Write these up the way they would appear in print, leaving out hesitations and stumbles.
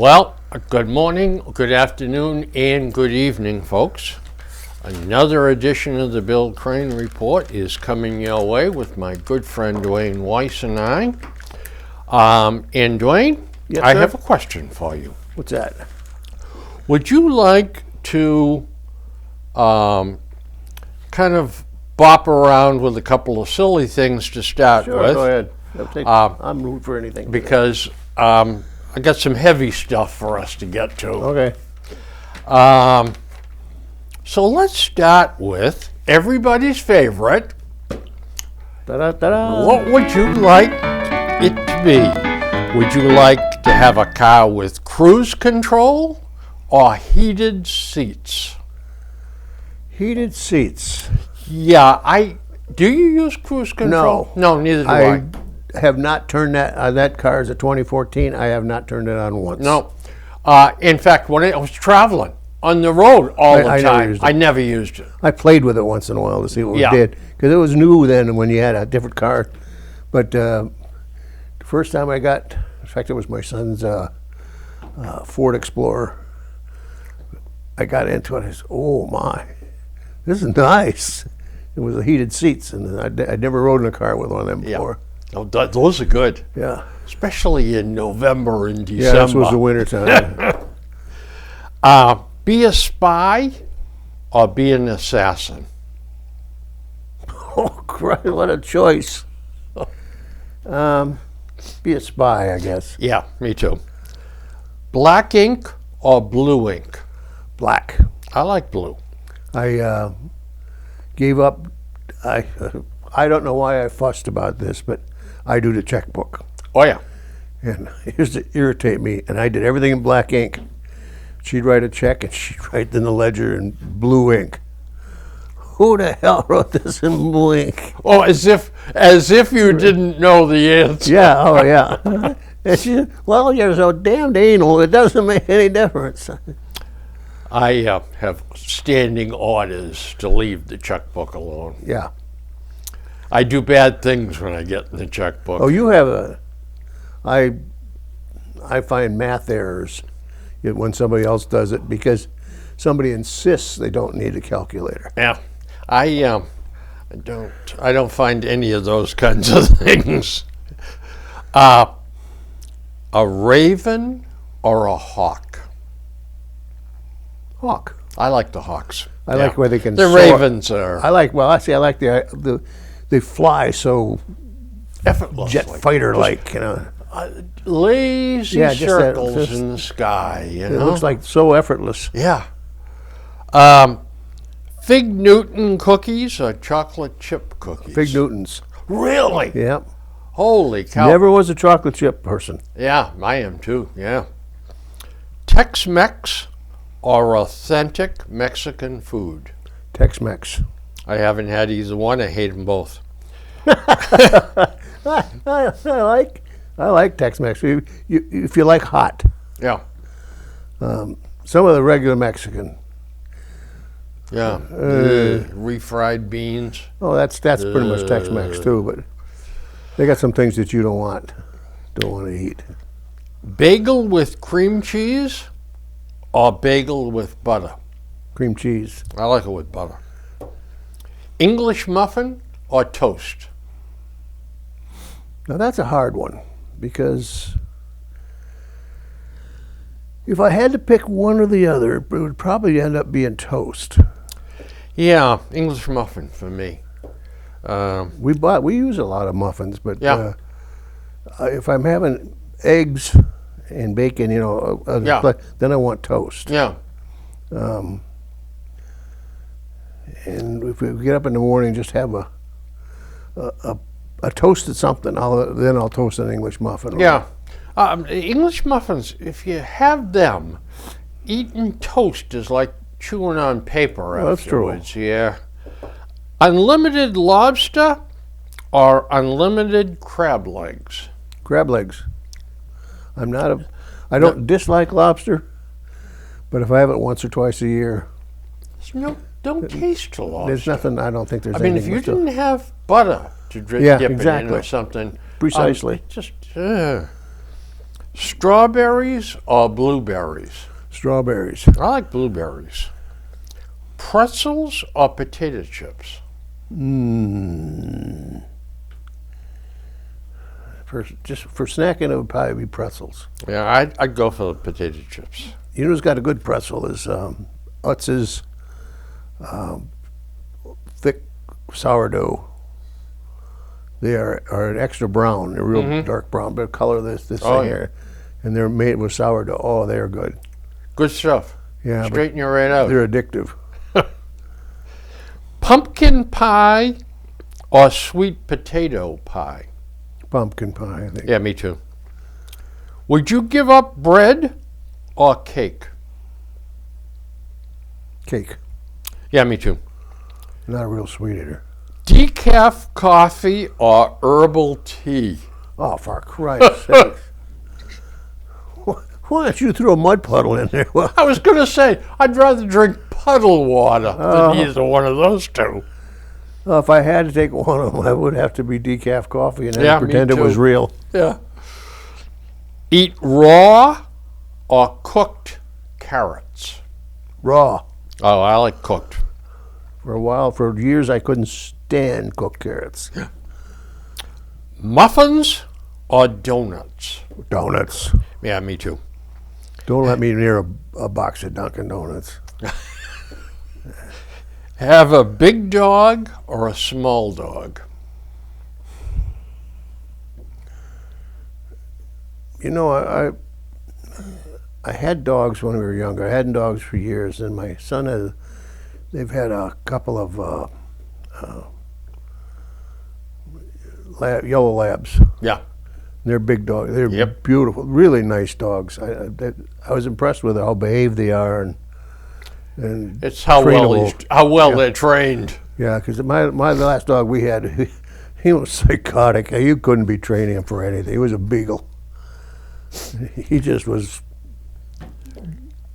Well, good morning, good afternoon, and good evening, folks. Another edition of the Bill Crane Report is coming your way with my good friend Dwayne Weiss and I. And Dwayne, Yes, I sir? have a question for you. What's that? Would you like to kind of bop around with a couple of silly things to start Sure, with? go ahead. I'm rooting for anything. Because I got some heavy stuff for us to get to. Okay. So let's start with everybody's favorite. Ta-da-ta-da. What would you like it to be? Would you like to have a car with cruise control or heated seats? Heated seats. Yeah, do you use cruise control? No, neither do I. I have not turned that car is a 2014. I have not turned it on once. No. In fact, when I was traveling on the road all the time, I never used it. I played with it once in a while to see what Yeah. it did because it was new then when you had a different car. But the first time I got, in fact, it was my son's Ford Explorer. I got into it. I said, "Oh my, this is nice." It was the heated seats, and I'd never rode in a car with one of them before. Oh, those are good. Yeah. Especially in November and December. Yeah, this was the winter time. Be a spy or be an assassin? Oh, Christ, what a choice. Be a spy, I guess. Yeah, me too. Black ink or blue ink? Black. I like blue. I gave up. I don't know why I fussed about this, but I do the checkbook. Oh, yeah. And it used to irritate me, and I did everything in black ink. She'd write a check, and she'd write in the ledger in blue ink. Who the hell wrote this in blue ink? Oh, as if you didn't know the answer. Yeah, oh yeah. And she, well, you're so damned anal, it doesn't make any difference. I have standing orders to leave the checkbook alone. Yeah. I do bad things when I get in the checkbook. Oh, you have I find math errors when somebody else does it because somebody insists they don't need a calculator. Yeah, I don't find any of those kinds of things. A raven or a hawk? Hawk. I like the hawks. I like where they can. The soar. ravens are. I like. Well, I like they fly so effortlessly, jet fighter like. You know. Lazy circles in the sky. You know? It looks like so effortless. Yeah. Fig Newton cookies or chocolate chip cookies? Fig Newtons. Really? Yeah. Holy cow. Never was a chocolate chip person. Yeah, I am too. Yeah. Tex-Mex or authentic Mexican food? Tex-Mex. I haven't had either one. I hate them both. I like Tex-Mex. If you like hot. Yeah. Some of the regular Mexican. Yeah. Refried beans. Oh, that's pretty much Tex-Mex too. But they got some things that you don't want to eat. Bagel with cream cheese or bagel with butter? Cream cheese. I like it with butter. English muffin or toast? Now that's a hard one because if I had to pick one or the other, it would probably end up being toast. Yeah, English muffin for me. We use a lot of muffins, but yeah. If I'm having eggs and bacon, then I want toast. Yeah. And if we get up in the morning, just have a toasted something. Then I'll toast an English muffin. Yeah. English muffins, if you have them, eating toast is like chewing on paper afterwards. That's true. Yeah. Unlimited lobster or unlimited crab legs? Crab legs. I don't dislike lobster, but if I have it once or twice a year. Don't taste the lobster. There's nothing, I don't think there's I mean, anything. if you didn't have butter to dip it in or something. Precisely. Strawberries or blueberries? Strawberries. I like blueberries. Pretzels or potato chips? Just for snacking, it would probably be pretzels. Yeah, I'd go for the potato chips. You know who's got a good pretzel is Utz's thick sourdough. They are an extra brown, a real dark brown, but color this thing here, and they're made with sourdough. Oh, they're good. Good stuff. Yeah, Straighten you right out. they're addictive. Pumpkin pie or sweet potato pie? Pumpkin pie, I think. Yeah, me too. Would you give up bread or cake? Cake. Yeah, me too. Not a real sweet eater. Decaf coffee or herbal tea? Oh, for Christ's sake. Why don't you throw a mud puddle in there? Well, I was going to say, I'd rather drink puddle water than either one of those two. if I had to take one of them, I would have to be decaf coffee and then Yeah, me pretend it was too. real. Yeah. Eat raw or cooked carrots? Raw. Oh, I like cooked. For years, I couldn't stand cooked carrots. Muffins or donuts? Donuts. Yeah, me too. Don't let me near a box of Dunkin' Donuts. Have a big dog or a small dog? You know, I had dogs when we were younger. I had dogs for years, and my son they've had a couple of yellow labs. Yeah. They're big dogs. They're Yep. beautiful, really nice dogs. I was impressed with how behaved they are, and It's how well Yeah. they're trained. yeah, because my last dog we had, he was psychotic. You couldn't be training him for anything. He was a beagle. He just was.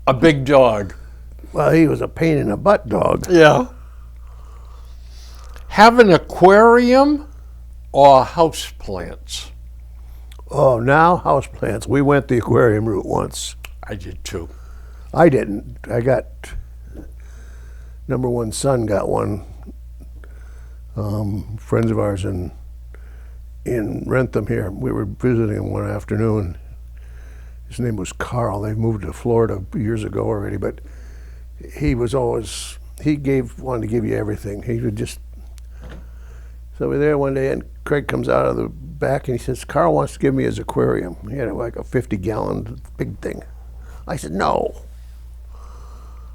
A big dog. Well, he was a pain in the butt dog. Yeah. Have an aquarium or house plants? Oh, now houseplants. We went the aquarium route once. I did too. I didn't. I got number one son got one. Friends of ours in Rentham here. We were visiting him one afternoon. His name was Carl. They moved to Florida years ago already, but he was always wanted to give you everything. He would just. So we're there one day, and Craig comes out of the back and he says, Carl wants to give me his aquarium. He had like a 50-gallon big thing. I said, no.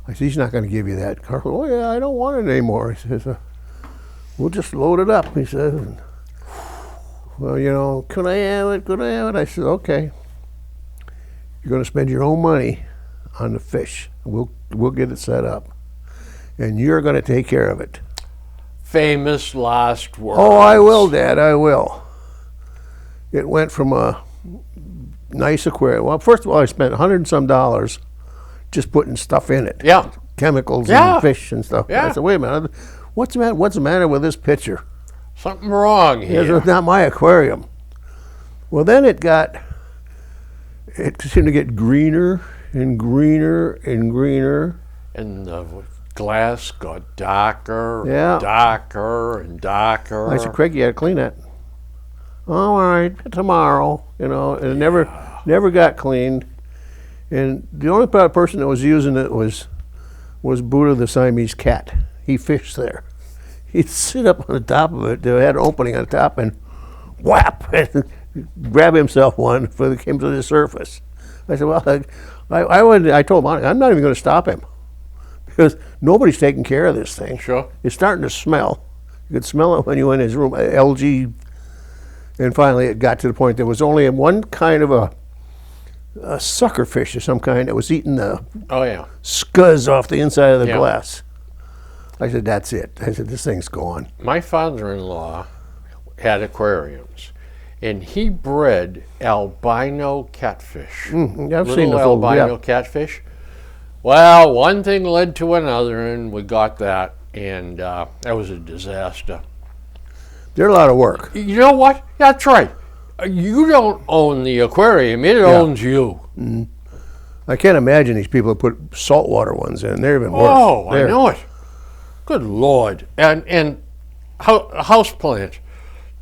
I said, he's not going to give you that. Carl, oh yeah, I don't want it anymore. He says, we'll just load it up. He said, well, you know, could I have it? Could I have it? I said, okay. You're going to spend your own money on the fish. We'll get it set up. And you're going to take care of it. Famous last words. Oh, I will, Dad, I will. It went from a nice aquarium. Well, first of all, I spent $100 and some just putting stuff in it. Yeah. Chemicals Yeah. and fish and stuff. Yeah. I said, wait a minute, what's the matter with this pitcher? Something wrong here. It's not my aquarium. Well, then it seemed to get greener and greener and greener. And the glass got darker, Yeah. and darker and darker. I said, Craig, you got to clean that. All right, tomorrow. You know, and it never got cleaned. And the only person that was using it was Buddha the Siamese cat. He fished there. He'd sit up on the top of it. They had an opening on the top and whap, and grab himself one before it came to the surface. I said, well, I told him, I'm not even going to stop him because nobody's taking care of this thing. Sure. It's starting to smell. You could smell it when you went in his room, algae. And finally it got to the point there was only one kind of a sucker fish of some kind that was eating the Oh, yeah. scuzz off the inside of the Yeah. glass. I said, that's it. I said, this thing's gone. My father-in-law had aquariums, and he bred albino catfish. I've seen Little the full, albino yeah. catfish. Well, one thing led to another, and we got that, and that was a disaster. They're a lot of work. You know what? That's right. You don't own the aquarium, it owns you. I can't imagine these people who put saltwater ones in. They're even worse. Oh, I know it. Good Lord. And house plant.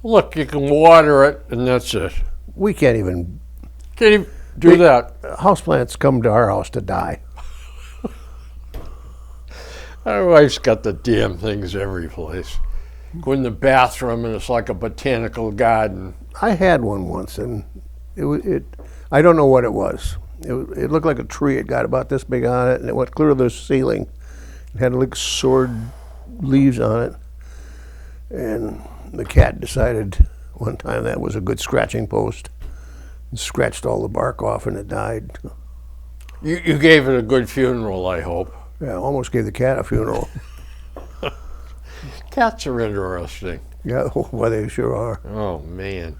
Look, you can water it, and that's it. We can't even. Can't even do that. Houseplants come to our house to die. My wife's got the damn things every place. Go in the bathroom, and it's like a botanical garden. I had one once, and it I don't know what it was. It looked like a tree. It got about this big on it, and it went clear to the ceiling. It had like sword leaves on it. And the cat decided one time that was a good scratching post and scratched all the bark off, and it died. You gave it a good funeral, I hope. Yeah, I almost gave the cat a funeral. Cats are interesting. Yeah, well, they sure are. Oh, man.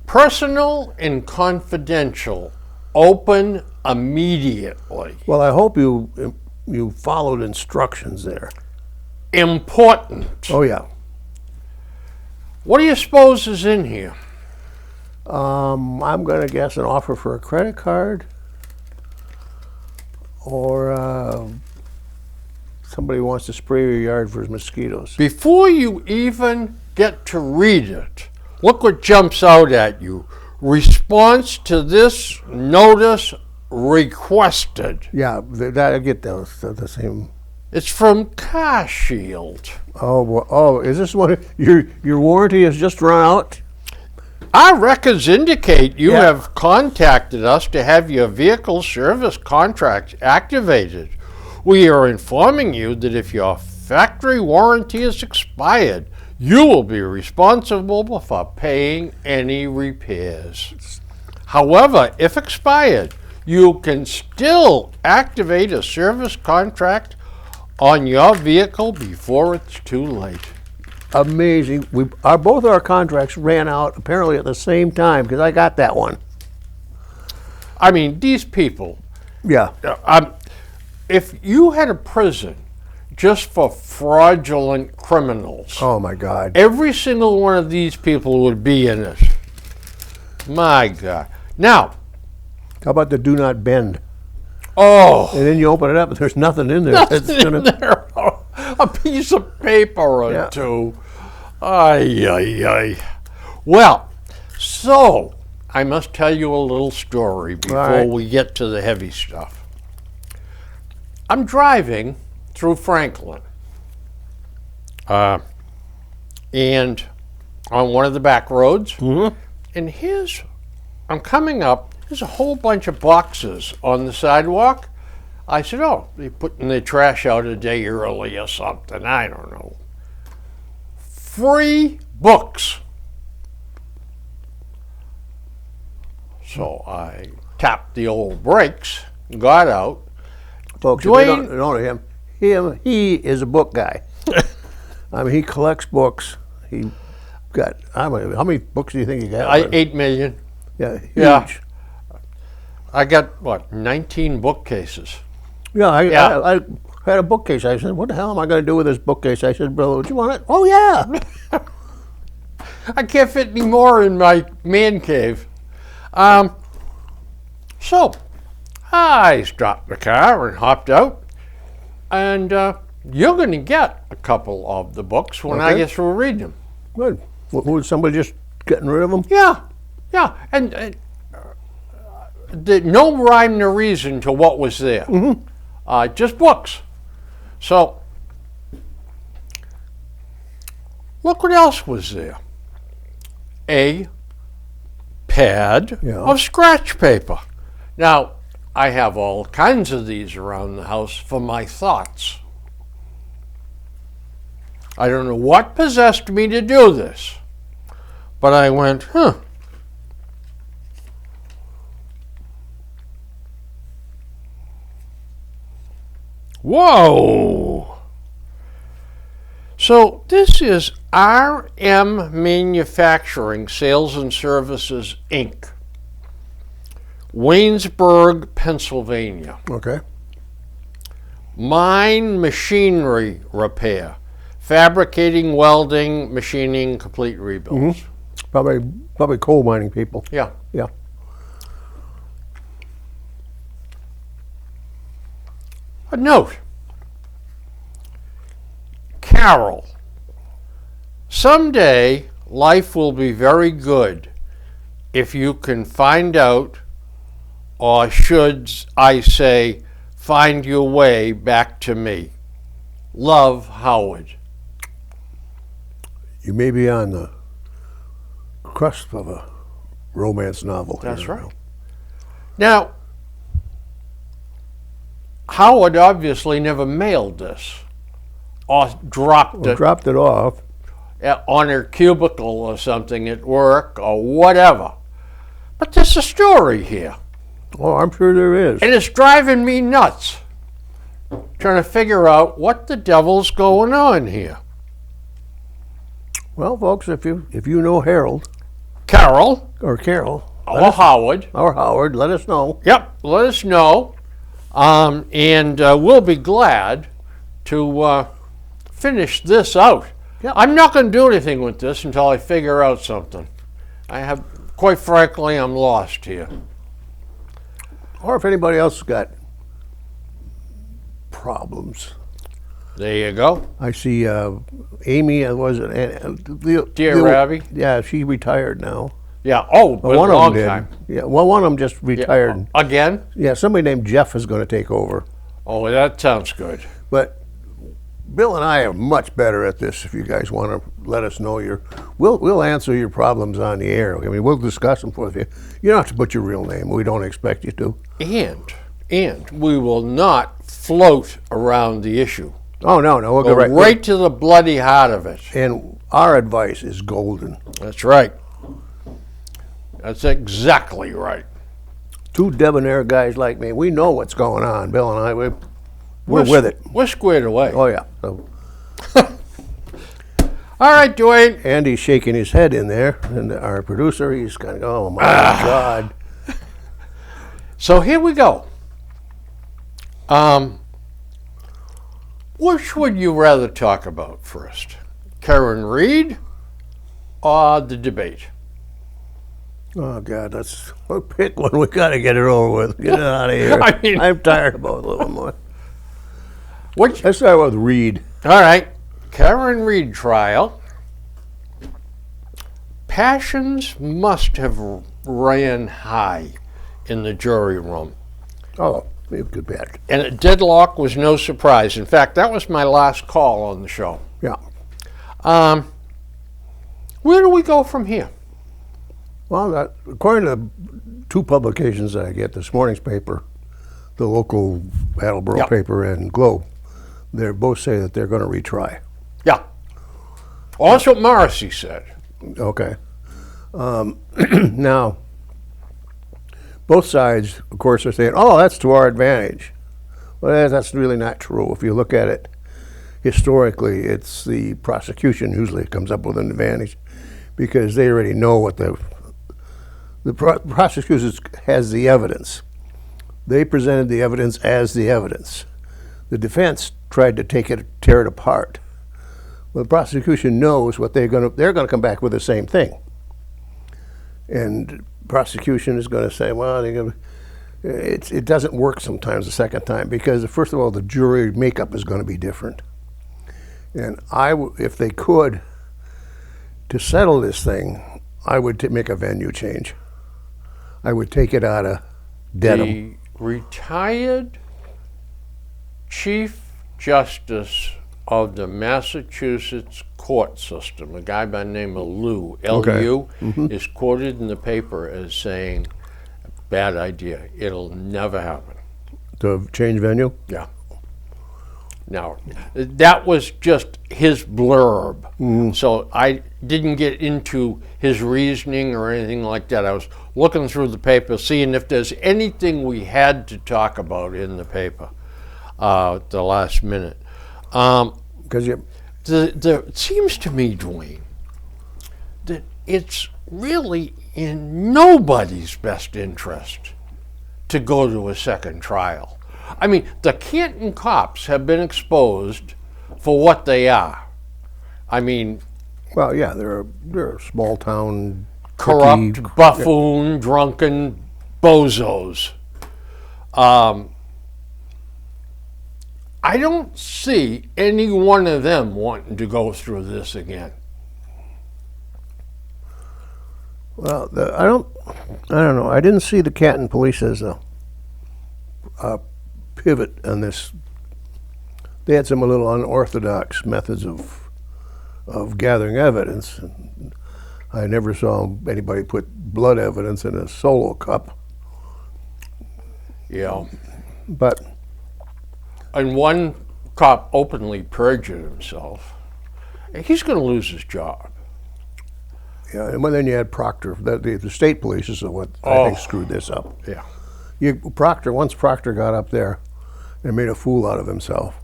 Personal and confidential. Open immediately. Well, I hope you followed instructions there. Important. Oh, yeah. What do you suppose is in here? I'm going to guess an offer for a credit card, or somebody wants to spray your yard for mosquitoes. Before you even get to read it, look what jumps out at you. Response to this notice requested. Yeah, that I get those the same. It's from Car Shield. Oh, is this one? Your warranty has just run out? Our records indicate you Yeah. have contacted us to have your vehicle service contract activated. We are informing you that if your factory warranty is expired, you will be responsible for paying any repairs. However, if expired, you can still activate a service contract on your vehicle before it's too late. Amazing. Both our contracts ran out apparently at the same time, because I got that one. I mean, these people, Yeah. if you had a prison just for fraudulent criminals, Oh my God. every single one of these people would be in it. My God. Now, How about the do not bend? oh, And then you open it up and there's nothing in there. It's nothing gonna, in there. A piece of paper or Yeah. two. Ay, ay, ay. Well, so I must tell you a little story before right. we get to the heavy stuff. I'm driving through Franklin, and on one of the back roads, and I'm coming up, there's a whole bunch of boxes on the sidewalk. I said, oh, they're putting their trash out a day early or something, I don't know. Free books. So I tapped the old brakes, got out. folks, if you don't know him, he is a book guy. I mean, he collects books. He got, how many books do you think he got? 8 million. Yeah, huge. Yeah. I got, 19 bookcases. Yeah, Yeah. I had a bookcase. I said, what the hell am I going to do with this bookcase? I said, brother, would you want it? Oh, yeah. I can't fit any more in my man cave. So I stopped the car and hopped out, and you're going to get a couple of the books when I Okay. get through reading them. Good. Was somebody just getting rid of them? Yeah, and no rhyme nor reason to what was there. Just books. So look what else was there. A pad Yeah. of scratch paper. Now, I have all kinds of these around the house for my thoughts. I don't know what possessed me to do this, but I went, Whoa! So this is RM Manufacturing Sales and Services, Inc., Waynesburg, Pennsylvania. Okay. Mine machinery repair. Fabricating, welding, machining, complete rebuilds. Probably coal mining people. Yeah. Yeah. A note. Carol. Someday life will be very good if you can find out, or should I say, find your way back to me. Love, Howard. You may be on the cusp of a romance novel. That's right. Now, Howard obviously never mailed this or dropped it Dropped it off. on her cubicle or something at work or whatever. But there's a story here, Oh, I'm sure there is. and it's driving me nuts trying to figure out what the devil's going on here. Well, folks, if you know Harold Carol or Carol or Howard, or Howard, let us know. yep, let us know, and we'll be glad to finish this out. Yep. I'm not going to do anything with this until I figure out something. Quite frankly, I'm lost here. Or if anybody else has got problems. There you go. I see Amy, was it? Dear Abby? Yeah, she retired now. Yeah. Oh, but One a of long them did. time. Yeah, well, one of them just Yeah. retired. Again? Yeah, somebody named Jeff is going to take over. Oh, that sounds good. But Bill and I are much better at this. If you guys want to let us know we'll answer your problems on the air. I mean, we'll discuss them with you. You don't have to put your real name. We don't expect you to. And we will not float around the issue. Oh no, we'll Go go right to the bloody heart of it. And our advice is golden. That's right. That's exactly right. Two debonair guys like me, we know what's going on. Bill and I, we're with it. We're squared away. Oh yeah. So All right, Dwayne. Andy's shaking his head in there, and our producer, he's kind of, oh my God. So here we go. Which would you rather talk about first? Karen Reed or the debate? Oh God, we'll pick one. We got to get it over with. Get it out of here. I mean- I'm tired of both of them. Which? Let's start with Reed. All right. Karen Reed trial. Passions must have ran high in the jury room. Oh, we have good bet. And a deadlock was no surprise. In fact, that was my last call on the show. Yeah. Where do we go from here? Well, according to two publications that I get, this morning's paper, the local Attleboro Yeah. paper, and Globe, they both say that they're going to retry. Yeah. Well, that's what Morrissey said. Okay. Now, both sides, of course, are saying, oh, that's to our advantage. Well, that's really not true. If you look at it historically, it's the prosecution usually comes up with an advantage because they already know what the prosecution has the evidence. They presented the evidence as the evidence. The defense tried to tear it apart. Well, the prosecution knows what they're going to come back with the same thing. And prosecution is going to say, well, it doesn't work sometimes the second time because, first of all, the jury makeup is going to be different. And if they could, to settle this thing, I would make a venue change. I would take it out of Dedham. The retired Chief Justice of the Massachusetts court system, a guy by the name of Liu, L-U, is quoted in the paper as saying, bad idea, it'll never happen. To change venue? Yeah. Now, that was just his blurb. So I didn't get into his reasoning or anything like that. I was looking through the paper, seeing if there's anything we had to talk about in the paper at the last minute. Because It seems to me, Dwayne, that it's really in nobody's best interest to go to a second trial. I mean, the Canton cops have been exposed for what they are. I mean, Well, yeah, they're a small town corrupt, cookie- buffoon, drunken bozos. I don't see any one of them wanting to go through this again. Well, I don't know. I didn't see the Canton police as a pivot on this. They had some a little unorthodox methods of gathering evidence. I never saw anybody put blood evidence in a Solo cup. Yeah. But And one cop openly perjured himself. He's going to lose his job. yeah, and then you had Proctor. The state police is what I think screwed this up. Yeah. Once Proctor got up there and made a fool out of himself,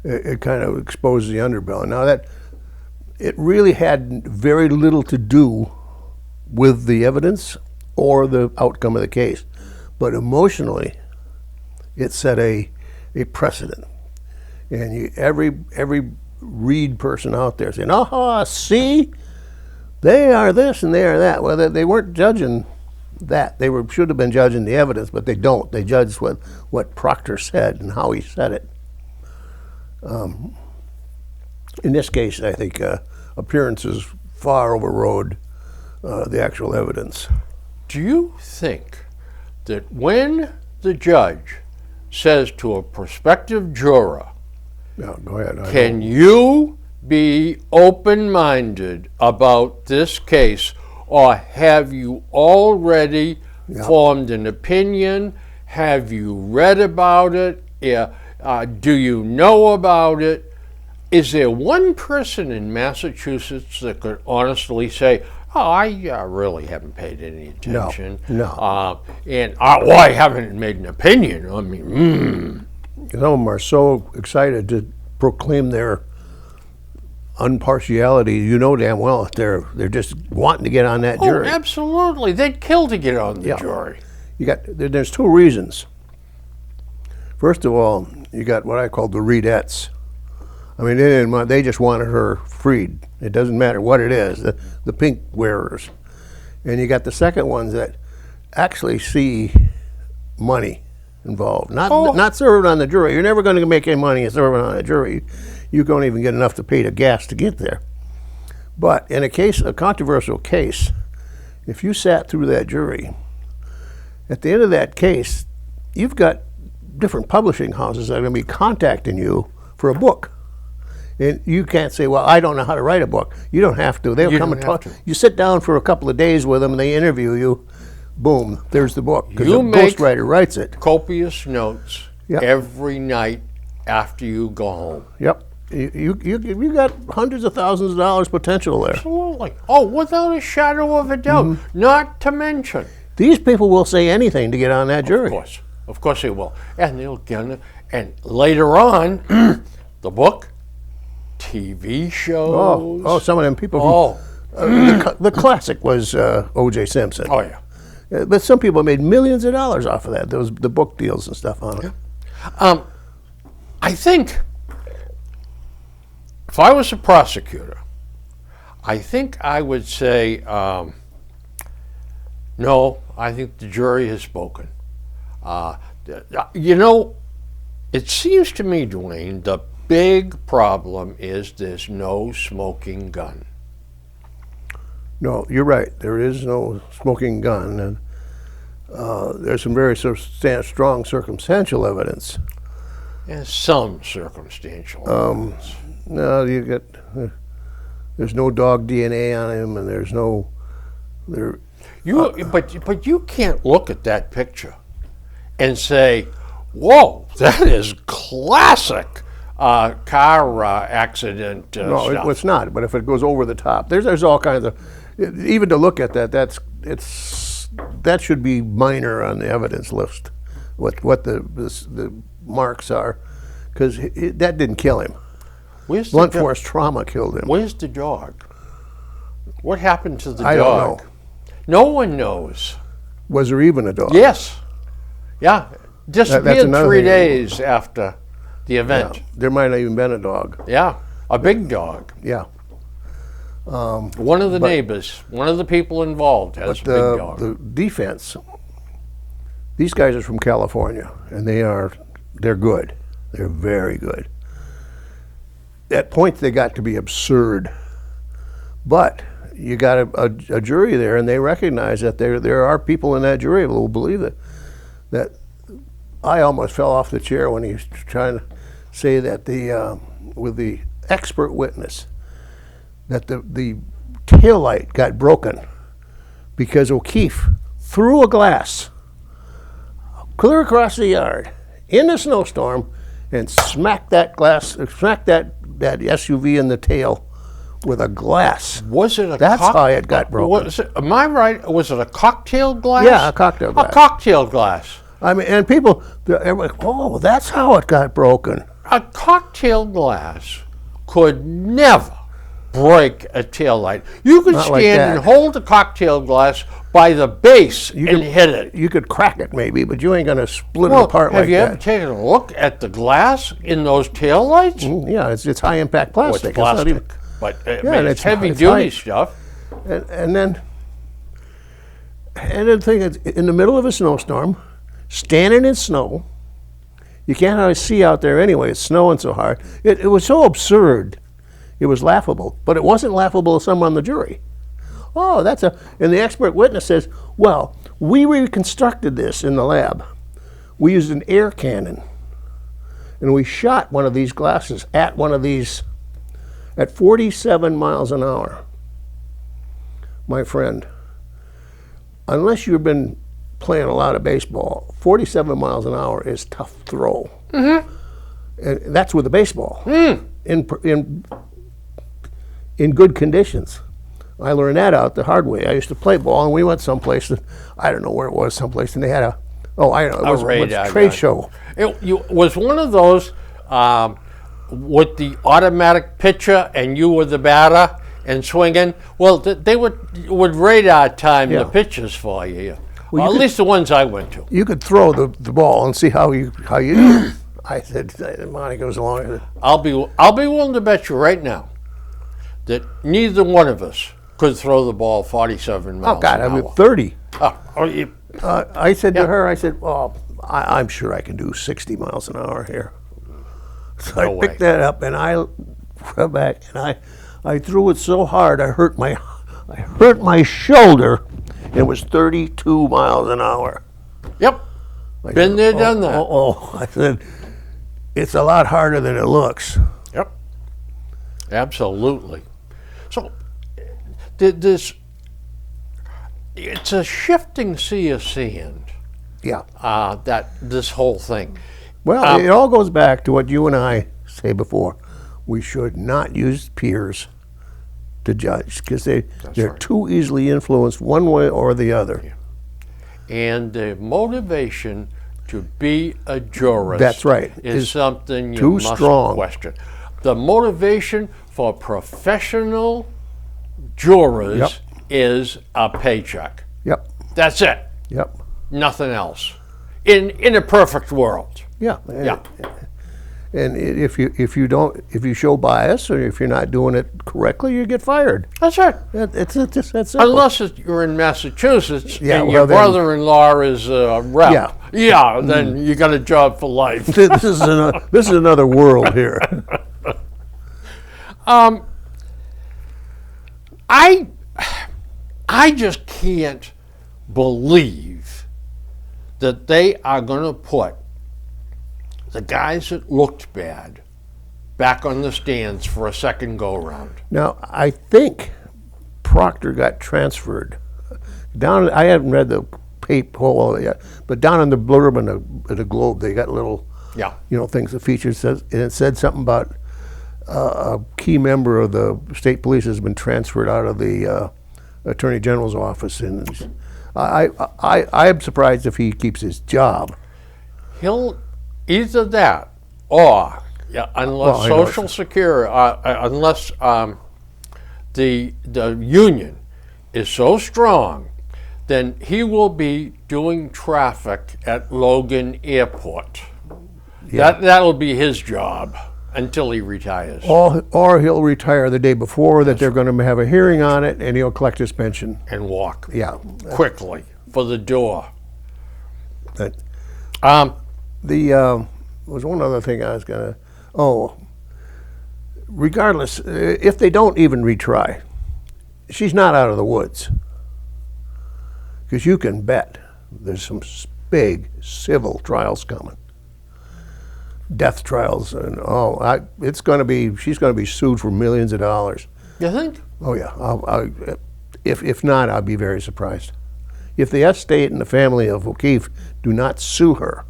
it kind of exposed the underbelly. Now that it really had very little to do with the evidence or the outcome of the case, but emotionally, it set a precedent. And every Reed person out there saying, "Aha, see, they are this and they are that." Well, they weren't judging that. They should have been judging the evidence, but they don't. They judge what Proctor said and how he said it. In this case, I think appearances far overrode the actual evidence. Do you think that when the judge says to a prospective juror, Yeah, go ahead. can you be open-minded about this case, or have you already formed an opinion? Have you read about it? Do you know about it? Is there one person in Massachusetts that could honestly say, "Oh, I really haven't paid any attention"? No. I haven't made an opinion. I mean, Some of them are so excited to proclaim their impartiality. You know damn well if they're just wanting to get on that Oh, jury. absolutely. They'd kill to get on the Yeah. jury. There's two reasons. First of all, you got what I call the Reedettes. I mean, they just wanted her freed. It doesn't matter what it is, the pink wearers. And you got the second ones that actually see money involved. Not serving on the jury. You're never going to make any money serving on a jury. You don't even get enough to pay the gas to get there. But in a controversial case, if you sat through that jury, at the end of that case, you've got different publishing houses that are going to be contacting you for a book. And you can't say, "Well, I don't know how to write a book." You don't have to. They'll You come don't and have talk. to. You sit down for a couple of days with them, and they interview you. Boom, there's the book. Because You the make- ghostwriter writes it. Copious notes Yeah. every night after you go home. Yep. You got hundreds of thousands of dollars potential there. Absolutely. Oh, without a shadow of a doubt. Mm-hmm. Not to mention, These people will say anything to get on that jury. of course they will. And they'll get it. And later on, the book, TV shows. Oh, some of them people. Oh, The classic was O.J. Simpson. oh yeah. But some people made millions of dollars off of that. Those the book deals and stuff on it. I think if I was a prosecutor, I think I would say, no, I think the jury has spoken. It seems to me, Dwayne, the big problem is there's no smoking gun. No, you're right. There is no smoking gun, and there's some very strong circumstantial evidence. And some circumstantial evidence. No, there's no dog DNA on him, and there's no But you can't look at that picture and say, "Whoa, that is classic car accident stuff." No, it's not. But if it goes over the top, there's all kinds of. Even to look at that, that should be minor on the evidence list. What the marks are, because that didn't kill him. Where's Blunt the force trauma killed him. Where's the dog? What happened to the I don't dog? know. No one knows. Was there even a dog? Yes. Yeah. Disappeared another 3 thing. days after the Yeah, event. there might not even been a dog. Yeah, a big dog. Yeah. One of the neighbors, one of the people involved has a big dog. The defense, these guys are from California, and they're good. They're very good. At points, they got to be absurd. But you got a jury there, and they recognize that there are people in that jury who will believe it. That I almost fell off the chair when he was trying to say that with the expert witness, that the taillight got broken because O'Keefe threw a glass clear across the yard in a snowstorm and smacked that SUV in the tail with a glass. Was it a That's how it got broken. Am I right? Was it a cocktail glass? Yeah, a cocktail glass. A cocktail glass. I mean, and people, everybody, oh, that's how it got broken. A cocktail glass could never break a tail light. You could Not like stand that. and hold a cocktail glass by the base and could- hit it. You could crack it maybe, but you ain't gonna split it Well, apart have like you ever that. taken a look at the glass in those tail lights? Yeah, it's high impact Oh, it's plastic. plastic. It's not even, But I Yeah, mean, and it's it's heavy it's duty high. stuff. and then the thing is, in the middle of a snowstorm, standing in snow, you can't hardly see out there anyway. It's snowing so hard. It was so absurd. It was laughable, but it wasn't laughable to someone on the jury. Oh, and the expert witness says, well, we reconstructed this in the lab. We used an air cannon, and we shot one of these glasses at one of these at 47 miles an hour. My friend, unless you've been playing a lot of baseball, 47 miles an hour is tough throw. Mm-hmm. And that's with a baseball. In good conditions. I learned that out the hard way. I used to play ball, and we went someplace, I don't know where it was, someplace, and they had it was a trade show. It was one of those with the automatic pitcher and you were the batter and swinging. Well, they would radar time Yeah. the pitches for you. Well, Well, at least the ones I went to. You could throw the ball and see how you do. I said, Monty goes along with it. I'll be willing to bet you right now that neither one of us could throw the ball 47 miles Oh, God, an I mean, hour. 30. You- I said Yeah. to her, I said, well, I'm sure I can do 60 miles an hour here. So No I way. picked that up and I went back and I threw it so hard I hurt my shoulder. It was 32 miles an hour. Yep. I Been said, there, done that. I said, it's a lot harder than it looks. Yep. Absolutely. So, it's a shifting sea of sand, Yeah. that this whole thing. Well, it all goes back to what you and I say before. We should not use peers to judge because they're right. too easily influenced one way or the other. And the motivation to be a jurist That's right. is Is something you too must strong. question. The motivation for professional jurors Yep. is a paycheck. Yep. That's it. Yep. Nothing else. In a perfect world. Yeah. Yeah. And if you show bias or if you're not doing it correctly, you get fired. That's it. It's just that simple. Unless you're in Massachusetts Yeah, and well, your then- brother-in-law is a rep. Yeah. Yeah, then you got a job for life. this is another world here. I just can't believe that they are going to put the guys that looked bad back on the stands for a second go-round. Now, I think Proctor got transferred down. I haven't read the paper yet, but down in the blurb in the Globe, they got little, Yeah. things that featured. And it said something about a key member of the state police has been transferred out of the Attorney General's office, and I'm surprised if he keeps his job. He'll either that or unless I know Social Security, unless the union is so strong then he will be doing traffic at Logan Airport. Yeah. That'll be his job until he retires. Or he'll retire the day before that they're going to have a hearing on it, and he'll collect his pension. And walk Yeah. quickly for the door. But Um, was one other thing I was going to. Oh, regardless, if they don't even retry, she's not out of the woods. Because you can bet there's some big civil trials coming. Death trials, and she's going to be sued for millions of dollars. you think? Oh yeah, if not, I'll be very surprised. If the estate and the family of O'Keefe do not sue her,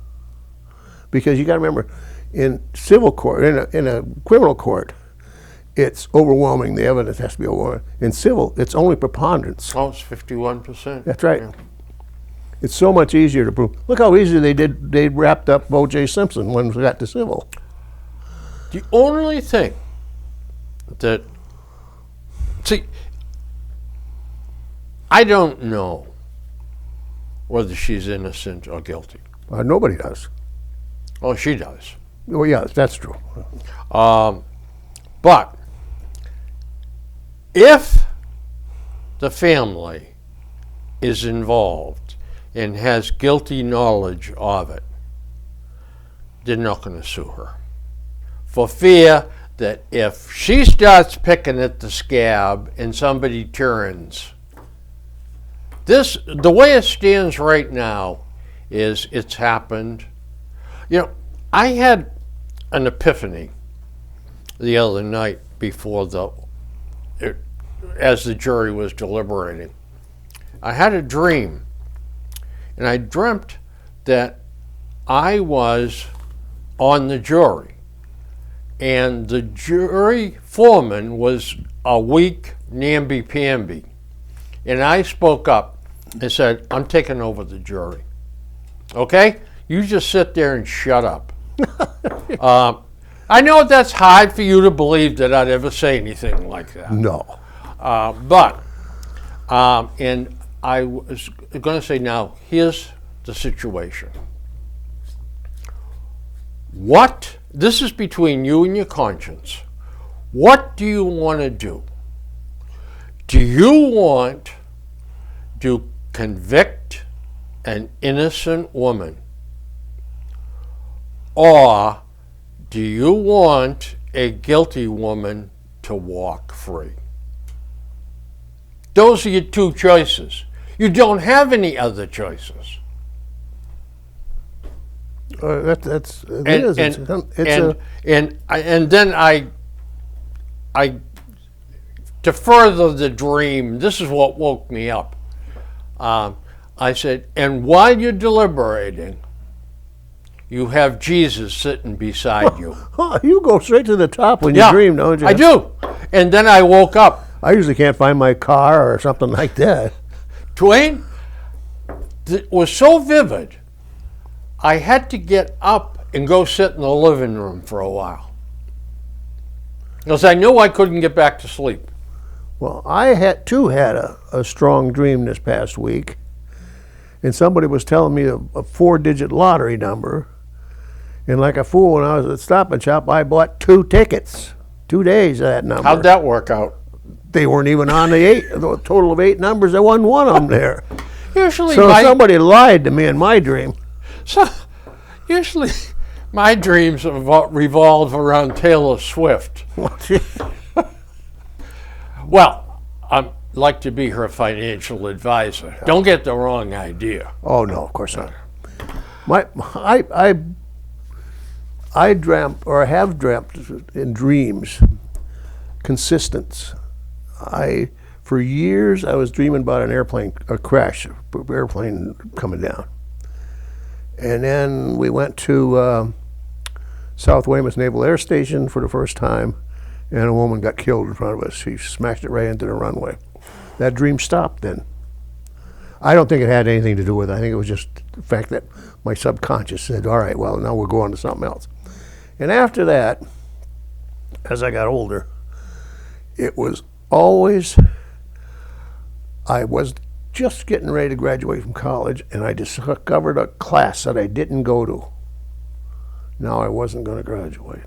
because you got to remember, in civil court, in a criminal court, it's overwhelming. The evidence has to be overwhelming. In civil, it's only preponderance. Oh, it's 51%. That's right. It's so much easier to prove. Look how easy they wrapped up O.J. Simpson when we got to civil. The only thing that, see, I don't know whether she's innocent or guilty. Nobody does. Oh, she does. Well, yeah, that's true. But if the family is involved and has guilty knowledge of it, they're not going to sue her. For fear that if she starts picking at the scab and somebody turns, the way it stands right now is it's happened. You know, I had an epiphany the other night before as the jury was deliberating. I had a dream, and I dreamt that I was on the jury, and the jury foreman was a weak namby-pamby, and I spoke up and said, "I'm taking over the jury. Okay? You just sit there and shut up." I know that's hard for you to believe that I'd ever say anything like that. No. And I was going to say, now, here's the situation. This is between you and your conscience. What do you want to do? Do you want to convict an innocent woman? Or do you want a guilty woman to walk free? Those are your two choices. You don't have any other choices. And then to further the dream, this is what woke me up. I said, and while you're deliberating, you have Jesus sitting beside you. Oh, you go straight to the top when you dream, don't you? I do. And then I woke up. I usually can't find my car or something like that. Dwayne, it was so vivid, I had to get up and go sit in the living room for a while. Because I knew I couldn't get back to sleep. Well, I had a strong dream this past week, and somebody was telling me a 4-digit lottery number, and like a fool, when I was at Stop and Shop, I bought 2 tickets, 2 days of that number. How'd that work out? They weren't even on the total of 8 numbers. There wasn't one of them there. Usually, so somebody lied to me in my dream. So usually, my dreams revolve around Taylor Swift. Well, I'd like to be her financial advisor. Don't get the wrong idea. Oh no, of course not. I dreamt, or have dreamt in dreams, consistence. For years I was dreaming about an airplane, a crash, airplane coming down. And then we went to South Weymouth Naval Air Station for the first time, and a woman got killed in front of us. She smashed it right into the runway. That dream stopped then. I don't think it had anything to do with it. I think it was just the fact that my subconscious said, all right, well, now we're going to something else. And after that, as I got older, it was always, I was just getting ready to graduate from college, and I discovered a class that I didn't go to. Now I wasn't going to graduate.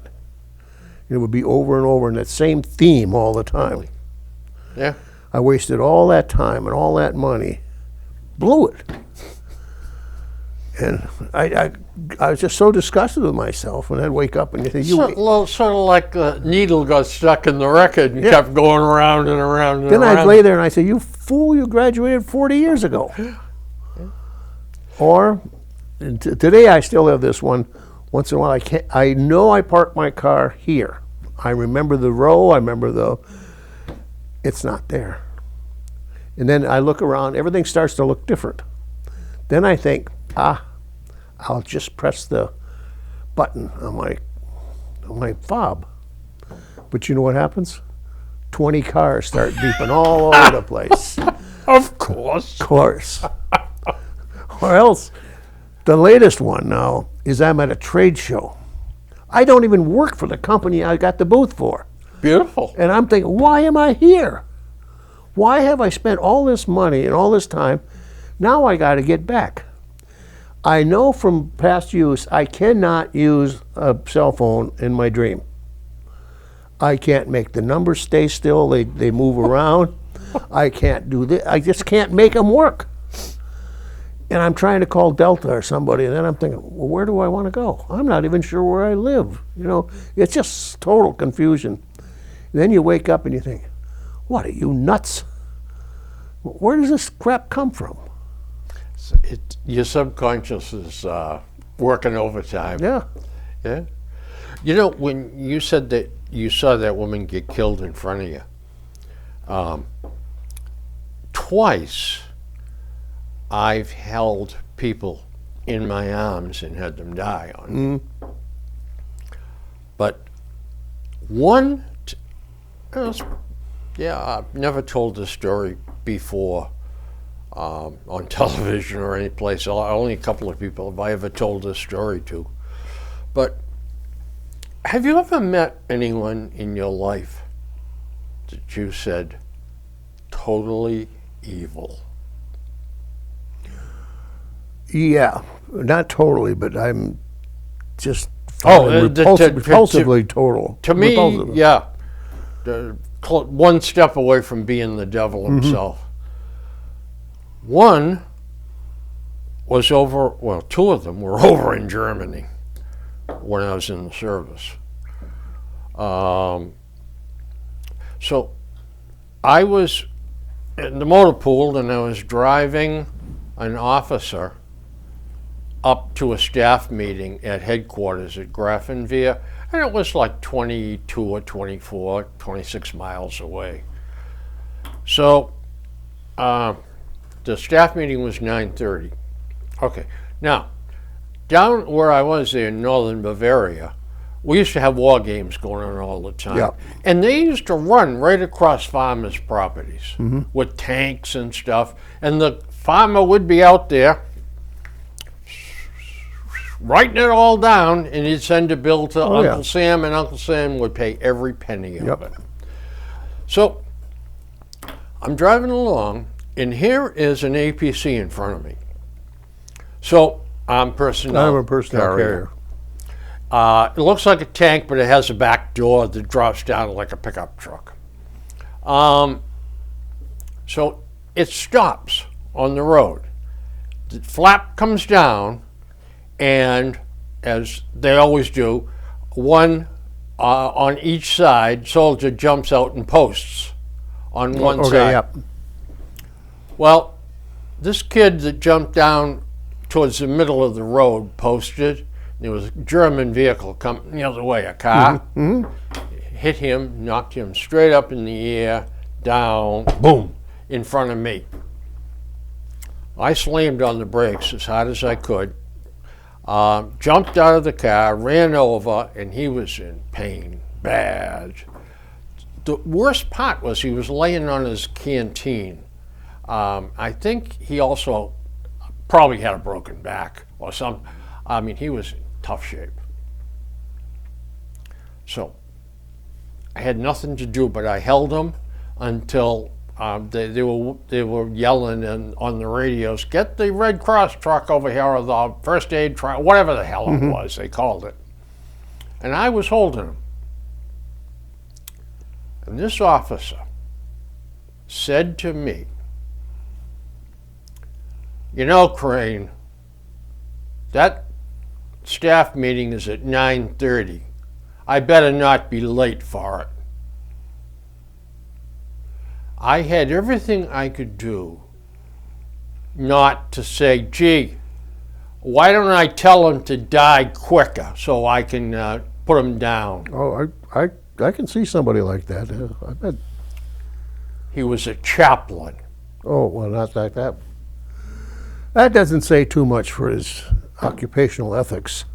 It would be over and over in that same theme all the time. Yeah. I wasted all that time and all that money, blew it. And I was just so disgusted with myself when I'd wake up and you Sort of like the needle got stuck in the record and Yeah. kept going around and around and then around. I'd lay there and I'd say, you fool, you graduated 40 years ago. Or, today I still have this one. Once in a while, I know I parked my car here. I remember the row, I remember it's not there. And then I look around, everything starts to look different. Then I think, I'll just press the button on my fob. But you know what happens? 20 cars start beeping all over the place. Of course. Of course. Or else, the latest one now is I'm at a trade show. I don't even work for the company I got the booth for. Beautiful. And I'm thinking, why am I here? Why have I spent all this money and all this time? Now I got to get back. I know from past use, I cannot use a cell phone in my dream. I can't make the numbers stay still. They move around. I can't do this. I just can't make them work. And I'm trying to call Delta or somebody, and then I'm thinking, well, where do I want to go? I'm not even sure where I live. You know, it's just total confusion. And then you wake up and you think, what, are you nuts? Where does this crap come from? Your subconscious is working overtime. Yeah. Yeah. You know, when you said that you saw that woman get killed in front of you, twice I've held people in my arms and had them die on me. But one, I've never told this story before on television or any place. Only a couple of people have I ever told this story to. But have you ever met anyone in your life that you said totally evil? Yeah, not totally, but I'm just repulsively total. To me, repulsive. yeah, one step away from being the devil himself. One was two of them were over in Germany when I was in the service. So I was in the motor pool and I was driving an officer up to a staff meeting at headquarters at Grafenwehr, and it was like 22 or 24, 26 miles away. So the staff meeting was 9:30. Okay, now, down where I was there in northern Bavaria, we used to have war games going on all the time. Yeah. And they used to run right across farmers' properties with tanks and stuff, and the farmer would be out there writing it all down, and he'd send a bill to Uncle Sam, and Uncle Sam would pay every penny of it. So I'm driving along, and here is an APC in front of me. So I'm I'm a personnel carrier. It looks like a tank, but it has a back door that drops down like a pickup truck. So it stops on the road. The flap comes down, and as they always do, one on each side, soldier jumps out and posts on one side. Yep. Well, this kid that jumped down towards the middle of the road posted. There was a German vehicle coming the other way, a car. Hit him, knocked him straight up in the air, down, boom, in front of me. I slammed on the brakes as hard as I could, jumped out of the car, ran over, and he was in pain, bad. The worst part was he was laying on his canteen. I think he also probably had a broken back or something. I mean, he was in tough shape. So I had nothing to do, but I held him until they were yelling on the radios, "Get the Red Cross truck over here, or the first aid truck," whatever the hell it was they called it. And I was holding him. And this officer said to me, "You know, Crane, that staff meeting is at 9:30. I better not be late for it." I had everything I could do not to say, "Gee, why don't I tell him to die quicker so I can put him down?" Oh, I can see somebody like that. I bet. He was a chaplain. Oh, well, not like that. That doesn't say too much for his occupational ethics.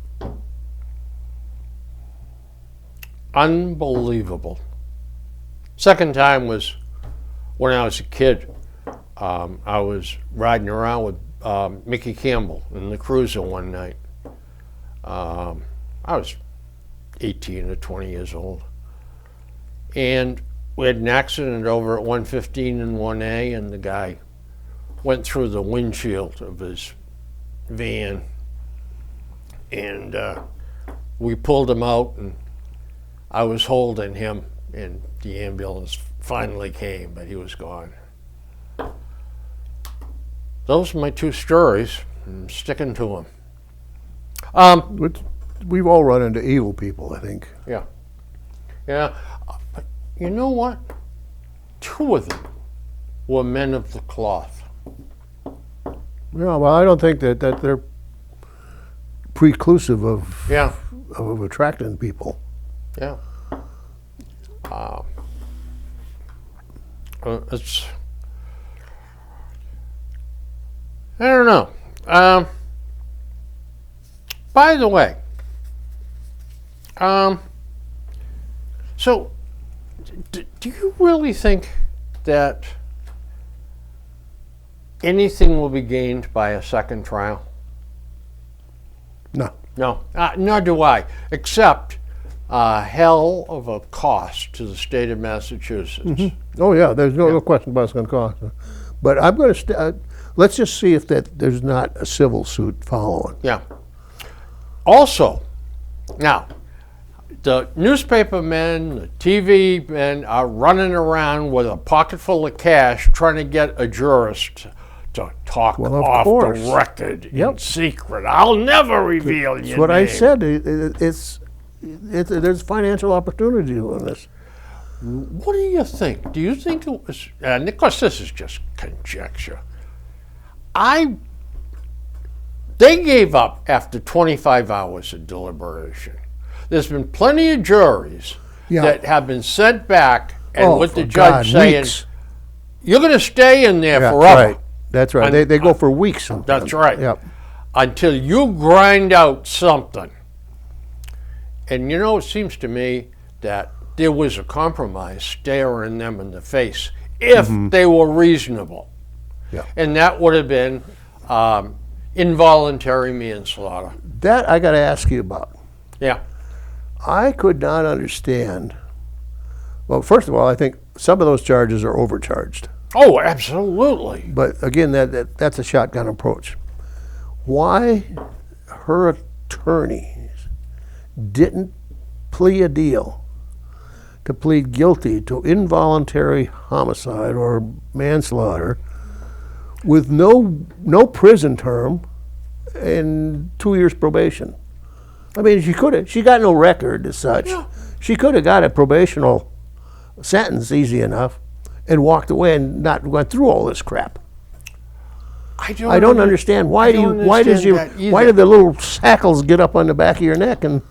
Unbelievable. Second time was when I was a kid. I was riding around with Mickey Campbell in the cruiser one night. I was 18 or 20 years old. And we had an accident over at 115 and 1A, and the guy went through the windshield of his van. And we pulled him out, and I was holding him, and the ambulance finally came, but he was gone. Those are my two stories. I'm sticking to them. We've all run into evil people, I think. Yeah. But you know what? Two of them were men of the cloth. Yeah, well, I don't think that they're preclusive of Yeah. of attracting people. Yeah. It's. I don't know. By the way, so do you really think that anything will be gained by a second trial? No. No, nor do I, except hell of a cost to the state of Massachusetts. Oh yeah, there's no question about it's going to cost. But I'm going to let's just see if there's not a civil suit following. Yeah. Also, now, the newspaper men, the TV men are running around with a pocket full of cash trying to get a jurist to talk Well, of off course. the record in Yep. secret. I'll never reveal your That's what name. I said. There's financial opportunity in this. What do you think? Do you think it was, and of course this is just conjecture, they gave up after 25 hours of deliberation. There's been plenty of juries that have been sent back and with the judge saying, weeks. "You're going to stay in there Yeah, forever." right. That's right. And- They go for weeks sometimes. That's right. Yep. Until you grind out something. And you know, it seems to me that there was a compromise staring them in the face if they were reasonable. Yeah. And that would have been involuntary manslaughter. That I got to ask you about. Yeah. I could not understand. Well, first of all, I think some of those charges are overcharged. Oh, absolutely. But again, that's a shotgun approach. Why her attorneys didn't plea a deal to plead guilty to involuntary homicide or manslaughter with no prison term and 2 years probation. I mean, she got no record as such. Yeah. She could have got a probational sentence easy enough and walked away and not went through all this crap. I don't understand why do the little hackles get up on the back of your neck? And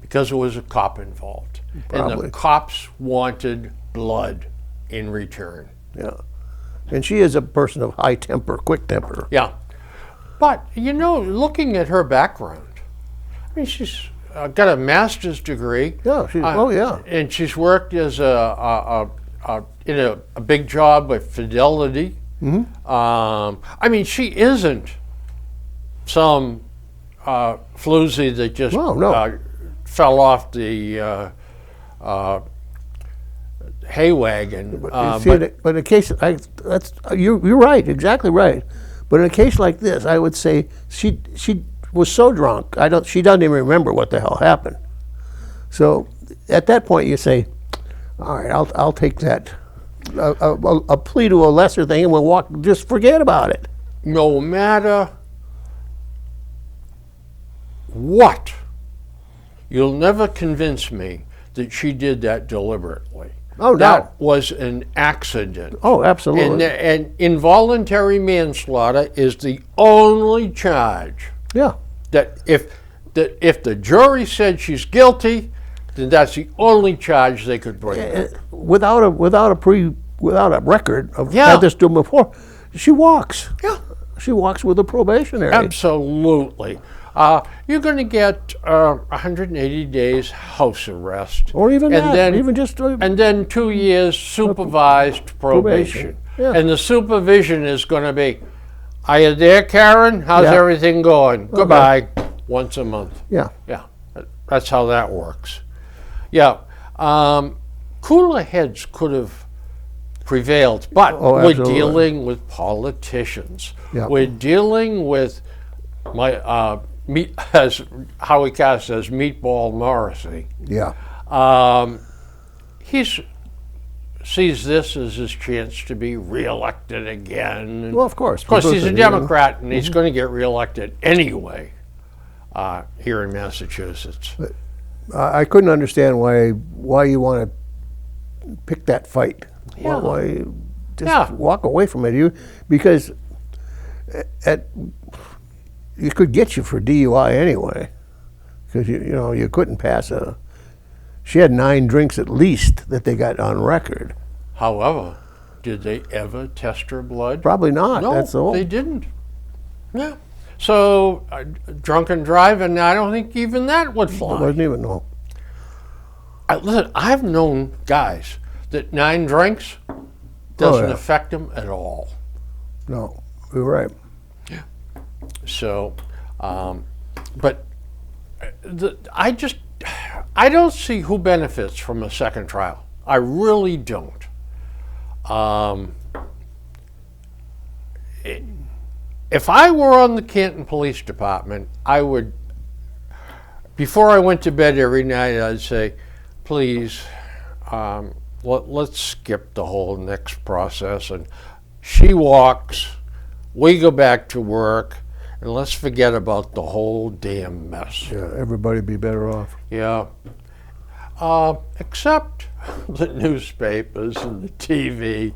because there was a cop involved. And Probably. the cops wanted blood in return. yeah, and she is a person of high temper, quick temper. Yeah. But, you know, looking at her background, I mean, she's got a master's degree. Yeah, oh yeah. And she's worked as in a big job with Fidelity. I mean, she isn't some floozy that just No. fell off the hay wagon. But in a case, you're right, exactly right. But in a case like this, I would say she was so drunk, she doesn't even remember what the hell happened. So at that point, you say, all right, I'll take that, a plea to a lesser thing, and we'll just forget about it. No matter what, you'll never convince me that she did that deliberately. Oh, no. That was an accident. Oh, absolutely. And involuntary manslaughter is the only charge Yeah. that if the jury said she's guilty, then that's the only charge they could bring. Without a record of Yeah. had this done before, she walks. Yeah. She walks with a probationary. Absolutely. You're going to get 180 days house arrest. Or even and that, then, even just and then 2 years supervised probation. Yeah. And the supervision is going to be, are you there, Karen? How's Yeah. everything going? Goodbye. Once a month. Yeah. Yeah, that's how that works. Yeah, cooler heads could have prevailed, but Oh, we're absolutely. dealing with politicians. Yeah. We're dealing with as Howie Carr says, Meatball Morrissey. Yeah. He sees this as his chance to be reelected again. And Well, of course. of course, he's a publicity, Democrat, and he's going to get reelected anyway here in Massachusetts. I couldn't understand why you want to pick that fight. Yeah. Why just Yeah. walk away from it? Because it could get you for DUI anyway. Because you couldn't pass a. She had 9 drinks at least that they got on record. However, did they ever test her blood? Probably not. No, That's all. they didn't. Yeah. So drunken driving, I don't think even that would I fly. wasn't even know. Listen, I've known guys that 9 drinks doesn't yeah. affect them at all. No, you're right. So, but I don't see who benefits from a second trial. I really don't. If I were on the Canton Police Department, I would, before I went to bed every night, I'd say, please, let's skip the whole next process. And she walks, we go back to work, and let's forget about the whole damn mess. Yeah, everybody'd be better off. Yeah. Except the newspapers and the TV.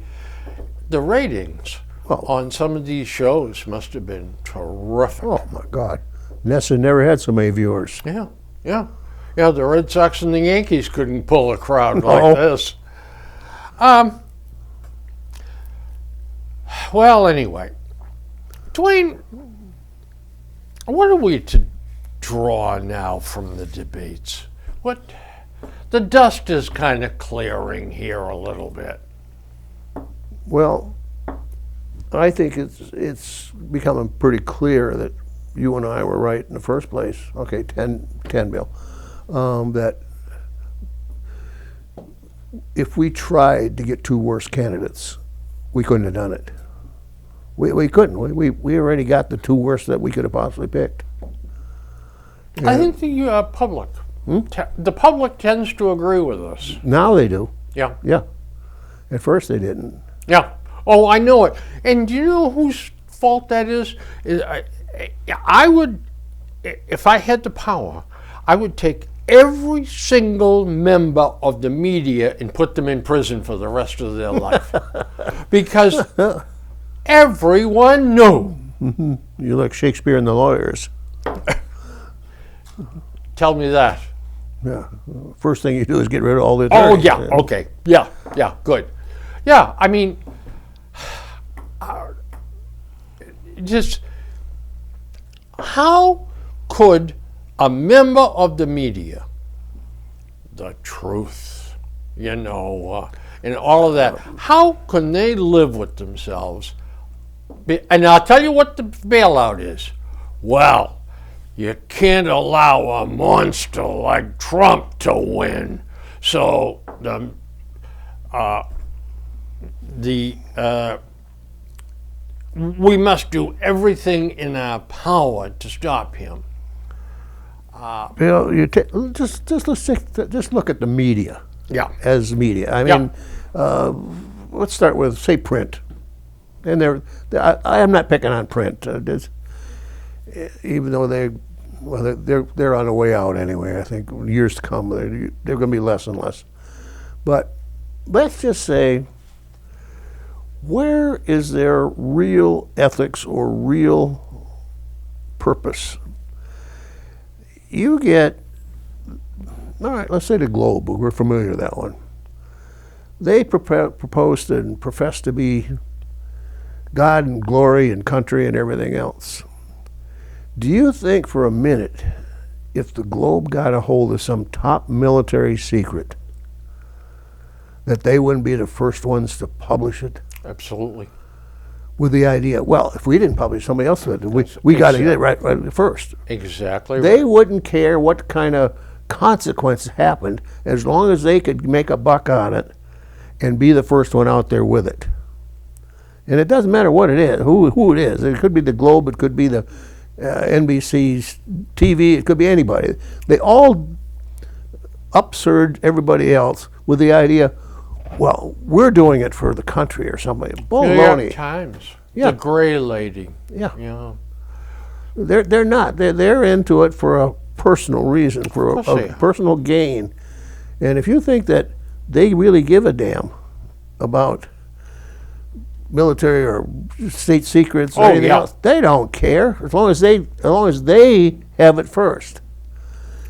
The ratings on some of these shows must have been terrific. Oh my God, Nessa never had so many viewers. Yeah, yeah. Yeah, the Red Sox and the Yankees couldn't pull a crowd No. like this. Well, anyway, Dwayne, what are we to draw now from the debates? The dust is kind of clearing here a little bit. Well, I think it's becoming pretty clear that you and I were right in the first place. Okay, 10 Bill. That if we tried to get 2 worse candidates, we couldn't have done it. We couldn't. We already got the 2 worst that we could have possibly picked. I think the public, the public tends to agree with us. Now they do. Yeah. Yeah. At first they didn't. Yeah. Oh, I know it. And do you know whose fault that is? I would, if I had the power, I would take every single member of the media and put them in prison for the rest of their life. Because everyone knew. You're like Shakespeare and the lawyers. Tell me that. Yeah. First thing you do is get rid of all the Oh, attorneys. yeah. Okay. Yeah. Yeah. Good. Yeah. I mean, just how could a member of the media, the truth, and all of that, how can they live with themselves? And I'll tell you what the bailout is. Well, you can't allow a monster like Trump to win. So the we must do everything in our power to stop him. You know, just look at the media. Yeah. As media. I Yeah. mean, let's start with, say, print. And I am not picking on print, even though they're on the way out anyway. I think years to come they're going to be less and less. But let's just say, where is there real ethics or real purpose? You get, all right, let's say the Globe. We're familiar with that one. They proposed and professed to be God and glory and country and everything else. Do you think for a minute, if the Globe got a hold of some top military secret, that they wouldn't be the first ones to publish it? Absolutely. With the idea, well, if we didn't publish, somebody else would. We got to get it right first. Exactly. They right. wouldn't care what kind of consequences happened as long as they could make a buck on it and be the first one out there with it. And it doesn't matter what it is, who it is. It could be the Globe, it could be the NBC's TV, it could be anybody. They all upsurge everybody else with the idea, well, we're doing it for the country or somebody. New York Baloney. Times. Yeah. The Gray Lady. Yeah. Yeah. They're not. They're into it for a personal reason, for Of course they a are. personal gain. And if you think that they really give a damn about military or state secrets or Oh, anything yeah. else, they don't care as long as they have it first.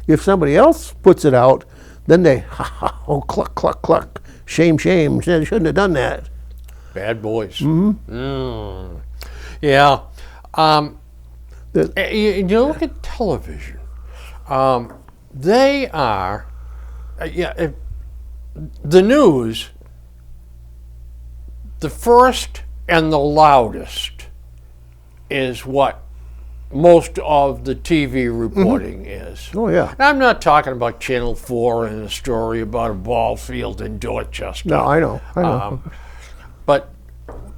If somebody else puts it out, then they oh cluck cluck cluck, shame shame, they shouldn't have done that. Bad boys. Mm-hmm. Yeah. The- You look at television. They are, the news, the first and the loudest is what most of the TV reporting is. Oh yeah. And I'm not talking about Channel 4 and a story about a ball field in Dorchester. No, I know. But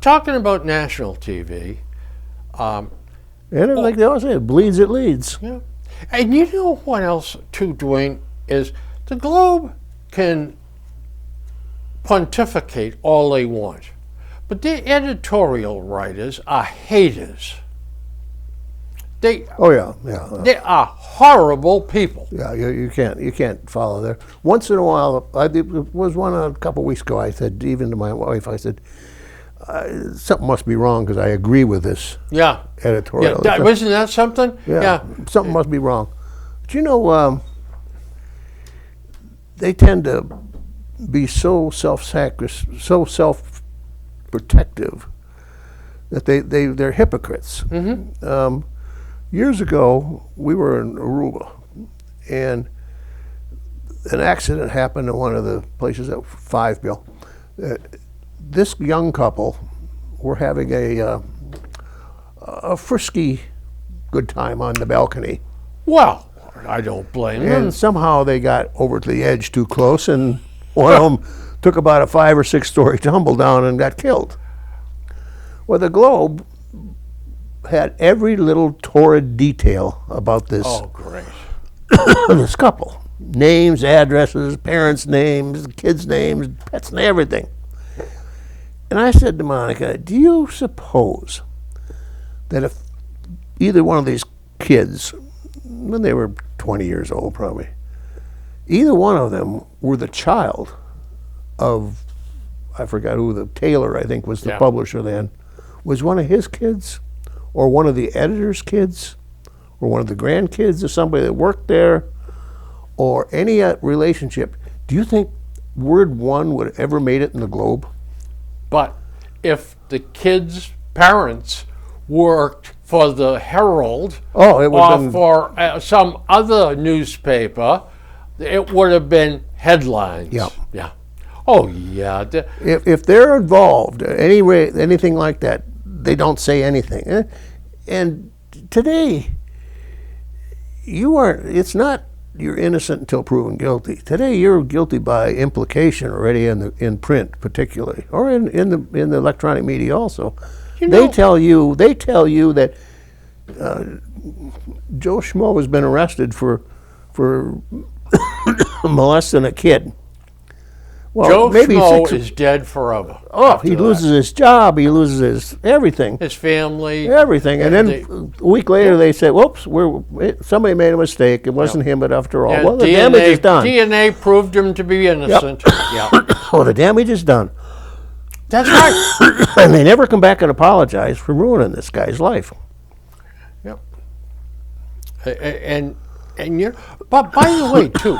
talking about national TV, And like they always say, it bleeds, it leads. yeah. And you know what else, too, Dwayne, is the Globe can pontificate all they want, but their editorial writers are haters. Oh yeah. They are horrible people. Yeah, you can't follow there. Once in a while, it was one a couple weeks ago. I said, even to my wife, I said, something must be wrong because I agree with this Yeah. editorial. Yeah. Isn't that something? Yeah, something must be wrong. But you know, they tend to be so self-protective that they're hypocrites. Mm-hmm. Years ago, we were in Aruba, and an accident happened in one of the places at Five Bill. This young couple were having a frisky good time on the balcony. Well, I don't blame them. And somehow they got over to the edge too close, and one of them took about a 5 or 6 story tumble down and got killed. Well, the Globe had every little torrid detail about this Oh, great. this couple. Names, addresses, parents' names, kids' names, pets, and everything. And I said to Monica, do you suppose that if either one of these kids, when they were 20 years old probably, either one of them were the child of, I forgot who, the Taylor, I think, was the Yeah. publisher then, was one of his kids, or one of the editor's kids, or one of the grandkids of somebody that worked there, or any relationship, do you think word one would have ever made it in the Globe? But if the kids' parents worked for the Herald Oh, it would or have been, for some other newspaper, it would have been headlines. Yeah. Yeah. Oh, yeah. if they're involved, anything like that, they don't say anything. And today, it's not you're innocent until proven guilty. Today, you're guilty by implication already in print, particularly, or in the electronic media also. They tell you that Joe Schmo has been arrested for molesting a kid. Well, Joe maybe Schmo is dead forever. Oh, he loses his job. He loses his everything. His family. Everything. And then a week later they say, whoops, somebody made a mistake. It wasn't him, but after all. Well, the damage is done. DNA proved him to be innocent. Yep. Well, the damage is done. That's right. And they never come back and apologize for ruining this guy's life. Yep. And but by the way, too,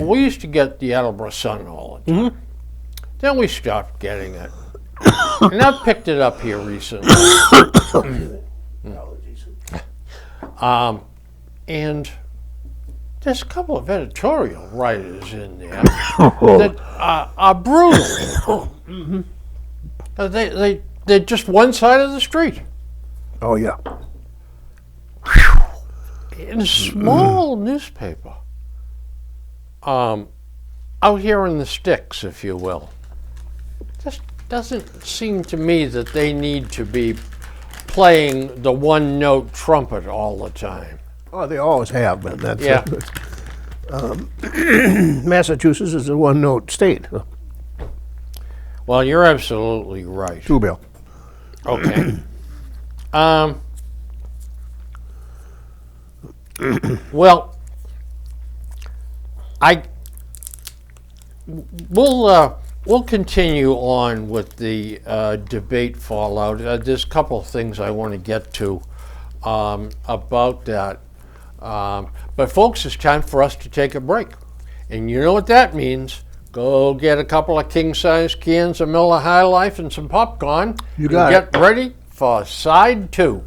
we used to get the Attleboro Sun all the time. Then we stopped getting it. And I've picked it up here recently. And there's a couple of editorial writers in there that are brutal. They're just one side of the street. Oh, yeah. In a small newspaper, out here in the sticks, if you will, just doesn't seem to me that they need to be playing the one-note trumpet all the time. Oh, they always have been. That's Yeah. Massachusetts is a one-note state. Well, you're absolutely right. True, Bill. Okay. Well, we'll continue on with the debate fallout. There's a couple of things I want to get to about that. But folks, it's time for us to take a break. And you know what that means. Go get a couple of king-size cans of Miller High Life and some popcorn. You got it. Get ready for side 2.